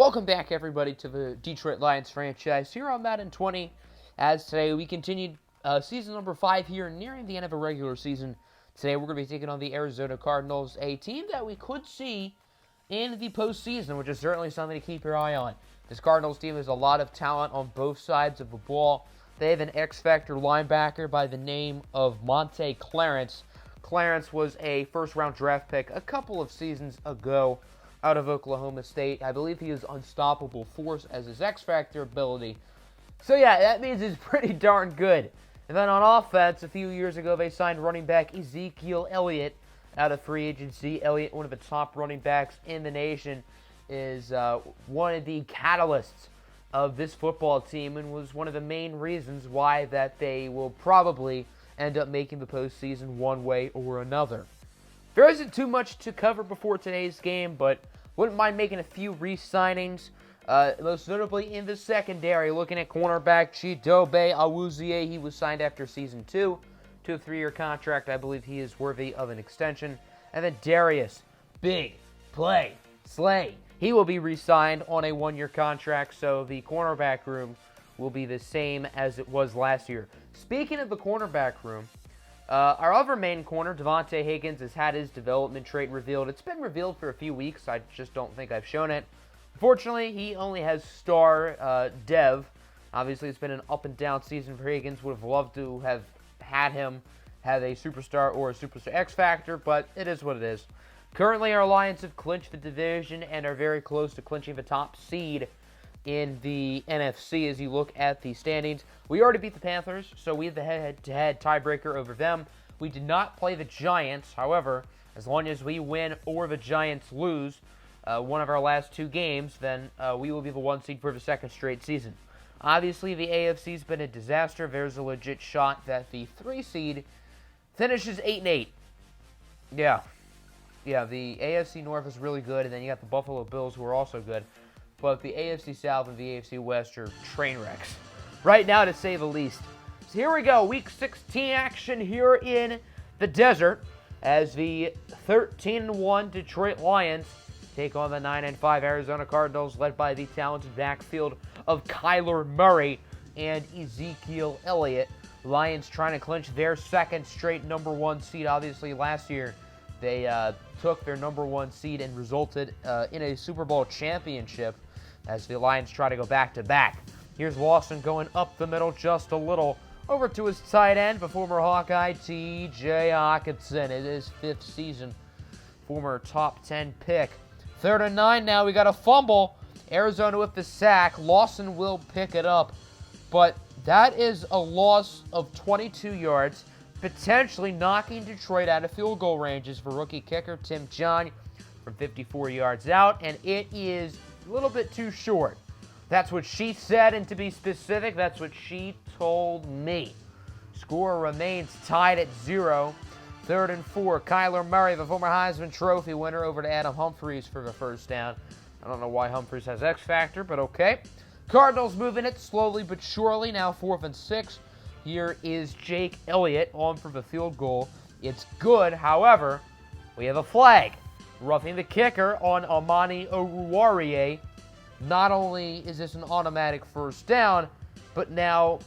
Welcome back, everybody, to the Detroit Lions franchise here on Madden 20. As today we continued season number 5 here, nearing the end of a regular season. Today we're going to be taking on the Arizona Cardinals, a team that we could see in the postseason, which is certainly something to keep your eye on. This Cardinals team has a lot of talent on both sides of the ball. They have an X-Factor linebacker by the name of Monte Clarence. Clarence was a first-round draft pick a couple of seasons ago out of Oklahoma State. I believe he is unstoppable force as his X-Factor ability. So yeah, that means he's pretty darn good. And then on offense, a few years ago, they signed running back Ezekiel Elliott out of free agency. Elliott, one of the top running backs in the nation, is one of the catalysts of this football team and was one of the main reasons why that they will probably end up making the postseason one way or another. There isn't too much to cover before today's game, but wouldn't mind making a few re-signings. Most notably in the secondary, looking at cornerback Chidobe Awuzie. He was signed after Season 2 to a 3-year contract. I believe he is worthy of an extension. And then Darius, Big Play Slay. He will be re-signed on a 1-year contract, so the cornerback room will be the same as it was last year. Speaking of the cornerback room, our other main corner, Devante Higgins, has had his development trait revealed. It's been revealed for a few weeks. I just don't think I've shown it. Unfortunately, he only has star dev. Obviously, it's been an up-and-down season for Higgins. Would have loved to have had him have a superstar or a superstar X-Factor, but it is what it is. Currently, our Lions have clinched the division and are very close to clinching the top seed in the NFC as you look at the standings. We already beat the Panthers, so we have the head-to-head tiebreaker over them. We did not play the Giants. However, as long as we win or the Giants lose one of our last 2 games, then we will be the 1 seed for the 2nd straight season. Obviously, the AFC's been a disaster. There's a legit shot that the 3 seed finishes 8-8. Yeah, the AFC North is really good, and then you got the Buffalo Bills, who are also good. But the AFC South and the AFC West are train wrecks right now, to say the least. So here we go, Week 16 action here in the desert as the 13-1 Detroit Lions take on the 9-5 Arizona Cardinals, led by the talented backfield of Kyler Murray and Ezekiel Elliott. Lions trying to clinch their 2nd straight number 1 seed. Obviously, last year they took their number 1 seed and resulted in a Super Bowl championship as the Lions try to go back-to-back. Here's Lawson going up the middle just a little. Over to his tight end, the former Hawkeye, T.J. Hockenson. It is 5th season, former top 10 pick. 3rd and 9 now. We got a fumble. Arizona with the sack. Lawson will pick it up. But that is a loss of 22 yards, potentially knocking Detroit out of field goal ranges for rookie kicker Tim John from 54 yards out, and it is a little bit too short. That's what she said, and to be specific, that's what she told me. Score remains tied at 0. 3rd and 4. Kyler Murray, the former Heisman Trophy winner, over to Adam Humphries for the first down. I don't know why Humphries has X-Factor, but okay. Cardinals moving it slowly but surely. Now 4th and 6. Here is Jake Elliott on for the field goal. It's good. However, we have a flag. Roughing the kicker on Amani Oruwariye. Not only is this an automatic first down, but now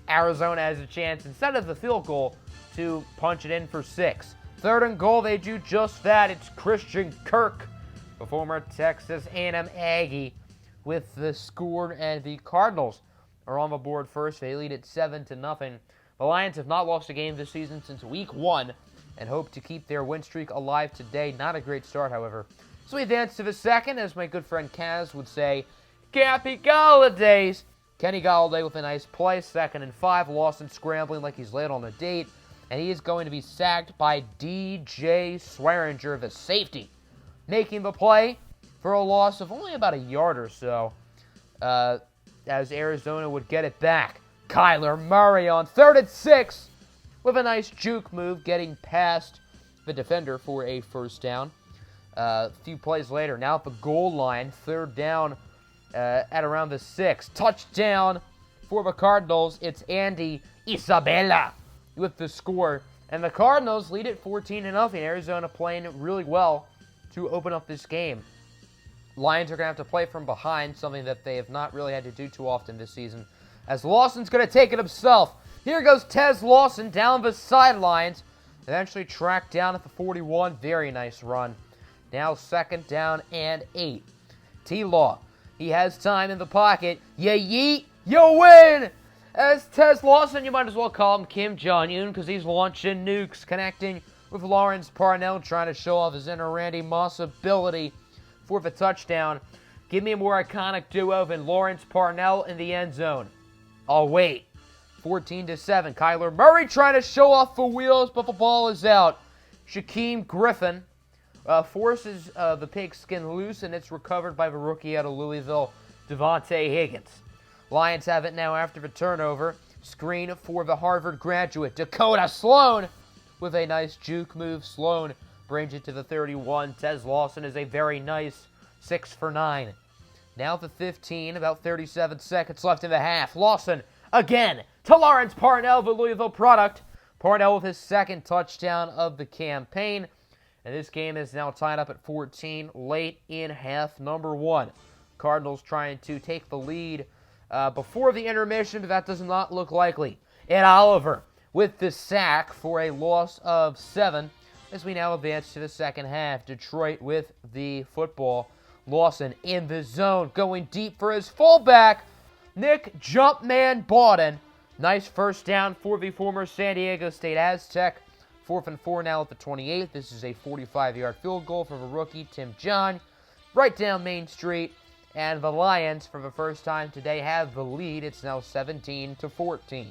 Arizona has a chance, instead of the field goal, to punch it in for 6. 3rd and goal, they do just that. It's Christian Kirk, the former Texas A&M Aggie, with the score, and the Cardinals are on the board first. They lead at 7-0. The Lions have not lost a game this season since Week 1 and hope to keep their win streak alive today. Not a great start, however. So we advance to the 2nd, as my good friend Kaz would say, Happy Holidays! Kenny Golladay with a nice play. 2nd and 5. Lawson scrambling like he's late on a date. And he is going to be sacked by DJ Swearinger, the safety, making the play for a loss of only about a yard or so, as Arizona would get it back. Kyler Murray on 3rd and 6 with a nice juke move, getting past the defender for a first down. A few plays later, now at the goal line, 3rd down at around the 6. Touchdown for the Cardinals. It's Andy Isabella with the score. And the Cardinals lead it 14-0. Arizona playing really well to open up this game. Lions are going to have to play from behind, something that they have not really had to do too often this season, as Lawson's going to take it himself. Here goes Tez Lawson down the sidelines, eventually tracked down at the 41. Very nice run. Now 2nd down and 8. T-Law, he has time in the pocket. You yeet, you win! As Tez Lawson, you might as well call him Kim Jong-un because he's launching nukes, connecting with Lawrence Parnell, trying to show off his inner Randy Moss ability for the touchdown. Give me a more iconic duo than Lawrence Parnell in the end zone. I'll wait. 14-7. Kyler Murray trying to show off the wheels, but the ball is out. Shaquem Griffin forces the pigskin loose, and it's recovered by the rookie out of Louisville, Devante Higgins. Lions have it now after the turnover. Screen for the Harvard graduate, Dakota Sloan, with a nice juke move. Sloan brings it to the 31. Tez Lawson is a very nice 6 for 9. Now the 15, about 37 seconds left in the half. Lawson again to Lawrence Parnell, the Louisville product. Parnell with his 2nd touchdown of the campaign. And this game is now tied up at 14 late in half number 1. Cardinals trying to take the lead before the intermission, but that does not look likely. And Oliver with the sack for a loss of 7 as we now advance to the second half. Detroit with the football. Lawson in the zone, going deep for his fullback, Nick Jumpman Bawden. Nice first down for the former San Diego State Aztec. 4th and 4 now at the 28. This is a 45-yard field goal for the rookie, Tim John, right down Main Street. And the Lions, for the first time today, have the lead. It's now 17-14.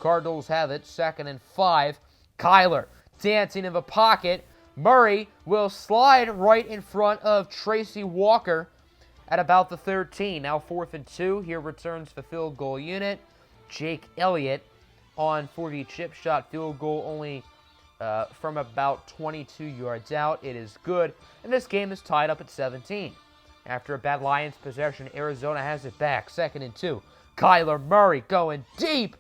Cardinals have it, 2nd and 5. Kyler dancing in the pocket. Murray will slide right in front of Tracy Walker at about the 13. Now 4th and 2. Here returns the field goal unit. Jake Elliott on for the chip shot field goal, only from about 22 yards out. It is good, and this game is tied up at 17. After a bad Lions possession, Arizona has it back. 2nd and 2. Kyler Murray going deep.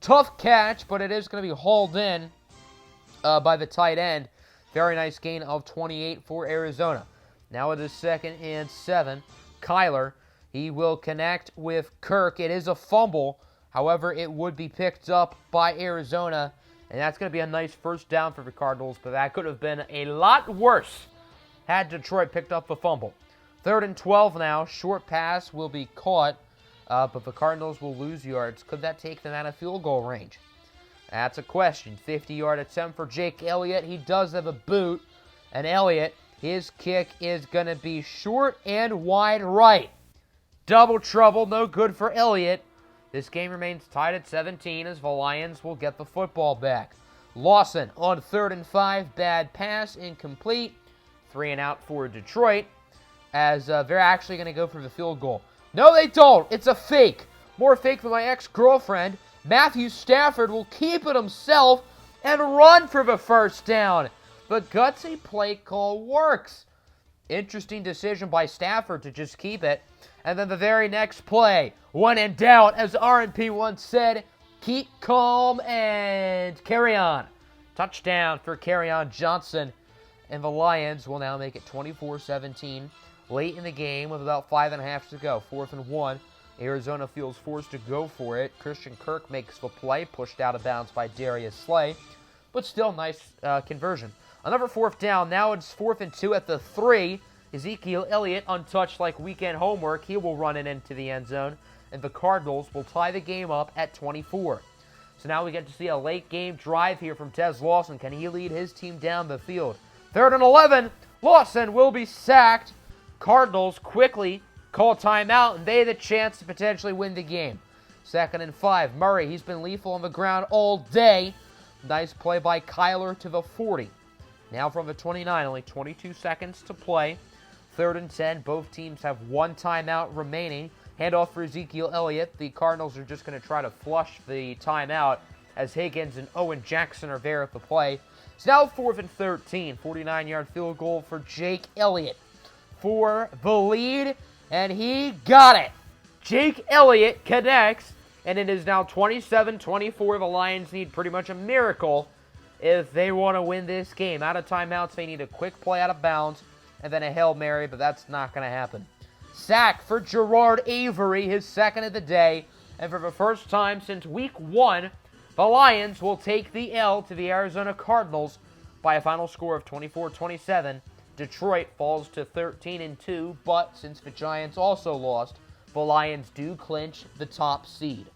Tough catch, but it is going to be hauled in by the tight end. Very nice gain of 28 for Arizona. Now it is 2nd and 7. Kyler, he will connect with Kirk. It is a fumble. However, it would be picked up by Arizona, and that's going to be a nice first down for the Cardinals, but that could have been a lot worse had Detroit picked up the fumble. 3rd and 12 now. Short pass will be caught, but the Cardinals will lose yards. Could that take them out of field goal range? That's a question. 50-yard attempt for Jake Elliott. He does have a boot, and Elliott, his kick is going to be short and wide right. Double trouble, no good for Elliott. This game remains tied at 17 as the Lions will get the football back. Lawson on 3rd and 5. Bad pass, incomplete. 3 and out for Detroit as they're actually going to go for the field goal. No, they don't. It's a fake. More fake than my ex-girlfriend. Matthew Stafford will keep it himself and run for the first down. The gutsy play call works. Interesting decision by Stafford to just keep it. And then the very next play, when in doubt, as R&P once said, keep calm and carry on. Touchdown for Kerryon Johnson. And the Lions will now make it 24-17 late in the game with about 5.5 to go. 4th and 1. Arizona feels forced to go for it. Christian Kirk makes the play, pushed out of bounds by Darius Slay. But still, nice conversion. Another 4th down. Now it's 4th and 2 at the 3. Ezekiel Elliott, untouched like weekend homework. He will run it into the end zone. And the Cardinals will tie the game up at 24. So now we get to see a late game drive here from Tez Lawson. Can he lead his team down the field? 3rd and 11. Lawson will be sacked. Cardinals quickly call timeout, and they have the chance to potentially win the game. 2nd and 5. Murray, he's been lethal on the ground all day. Nice play by Kyler to the 40. Now from the 29, only 22 seconds to play. 3rd and 10. Both teams have 1 timeout remaining. Handoff for Ezekiel Elliott. The Cardinals are just going to try to flush the timeout as Higgins and Owen Jackson are there at the play. It's now 4th and 13. 49-yard field goal for Jake Elliott for the lead, and he got it. Jake Elliott connects, and it is now 27-24. The Lions need pretty much a miracle if they want to win this game. Out of timeouts, they need a quick play out of bounds and then a Hail Mary, but that's not going to happen. Sack for Gerard Avery, his second of the day, and for the first time since week 1, the Lions will take the L to the Arizona Cardinals by a final score of 24-27. Detroit falls to 13-2, but since the Giants also lost, the Lions do clinch the top seed.